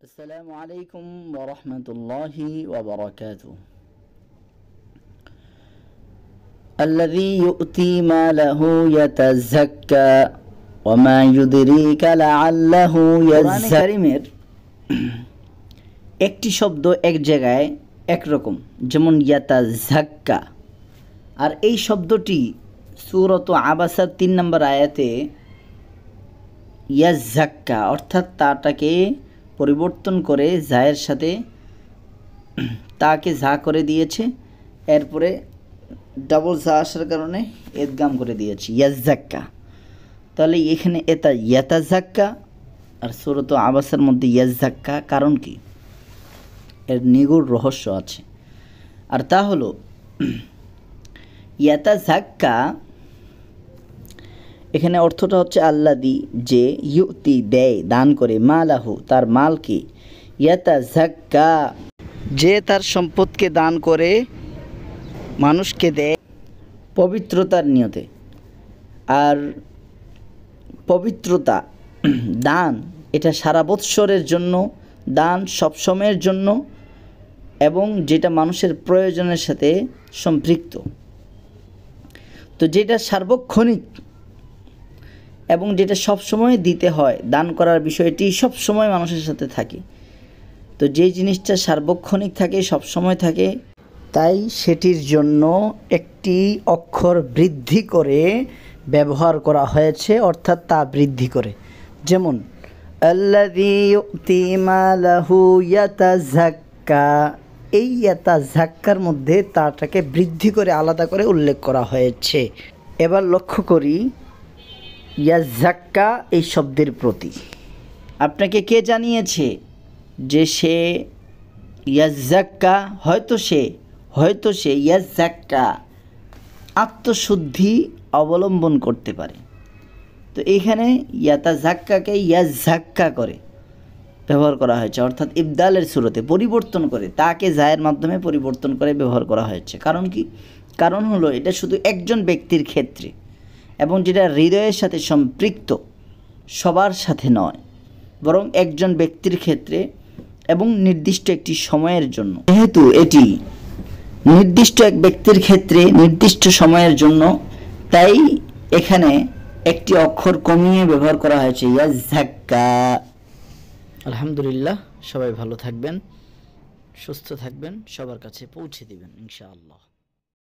السلام عليكم ورحمة الله وبركاته. الذي يؤتي ماله يتزكى وما يدريك لعله يزكى। কারিমের একটি শব্দ এক জায়গায় একরকম, যেমন ইয়াতাযাক্কা, আর এই শব্দটি সূরাত আবাসার ৩ নম্বর আয়াতে ইয়াযাক্কা অর্থাৎ তাটাকে পরিবর্তন করে জায়ের সাথে তাকে যা করে দিয়েছে, এরপরে ডাবল যা আসার কারণে ইদগাম করে দিয়েছে ইয়াযাক্কা। তাহলে এখানে এটা ইয়াতাযাক্কা আর সূরাত আবাসের মধ্যে ইয়াযাক্কা, কারণ কি? এর নিগূঢ় রহস্য আছে, আর তা হলো ইয়াতাযাক্কা এখানে অর্থটা হচ্ছে আল্লাদি, যে ইউতি দেয়, দান করে, মালাহু তার মালকে, ইয়াতাযাক্কা যে তার সম্পদকে দান করে মানুষকে দেয় পবিত্রতার নিয়তে। আর পবিত্রতা দান এটা সারা বৎসরের জন্য, দান সবসময়ের জন্য, এবং যেটা মানুষের প্রয়োজনের সাথে সম্পৃক্ত। তো যেটা সার্বক্ষণিক এবং যেটা সবসময় দিতে হয়, দান করার বিষয়টি সবসময় মানুষের সাথে থাকে। তো যেই জিনিসটা সার্বক্ষণিক থাকে, সবসময় থাকে, তাই সেটির জন্য একটি অক্ষর বৃদ্ধি করে ব্যবহার করা হয়েছে, অর্থাৎ তা বৃদ্ধি করে। যেমন আল্লাযী ইউতি মালাহু ইয়াতাযাক্কা, এই ইয়াতাযাক্কার মধ্যে তাটাকে বৃদ্ধি করে আলাদা করে উল্লেখ করা হয়েছে। এবার লক্ষ্য করি ইয়াযাক্কা এই শব্দের প্রতি। আপনাকে কে জানিয়েছে যে সে ইয়াযাক্কা? হয়তো সে ইয়াযাক্কা আত্মশুদ্ধি অবলম্বন করতে পারে। তো এইখানে ইয়াতাযাক্কাকে ইয়াযাক্কা করে ব্যবহার করা হয়েছে, অর্থাৎ ইবদালের সূরতে পরিবর্তন করে, তাকে জায়ের মাধ্যমে পরিবর্তন করে ব্যবহার করা হয়েছে। কারণ কি? কারণ হলো এটা শুধু একজন ব্যক্তির ক্ষেত্রে, এবং যেটা হৃদয়ের সাথে সম্পৃক্ত, সবার সাথে নয়, বরং একজন ব্যক্তির ক্ষেত্রে এবং নির্দিষ্ট একটি সময়ের জন্য। যেহেতু এটি নির্দিষ্ট এক ব্যক্তির ক্ষেত্রে নির্দিষ্ট সময়ের জন্য, তাই এখানে একটি অক্ষর কমিয়ে ব্যবহার করা হয়েছে, ইয়াযাক্কা। আলহামদুলিল্লাহ, সবাই ভালো থাকবেন, সুস্থ থাকবেন, সবার কাছে পৌঁছে দিবেন ইনশাআল্লাহ।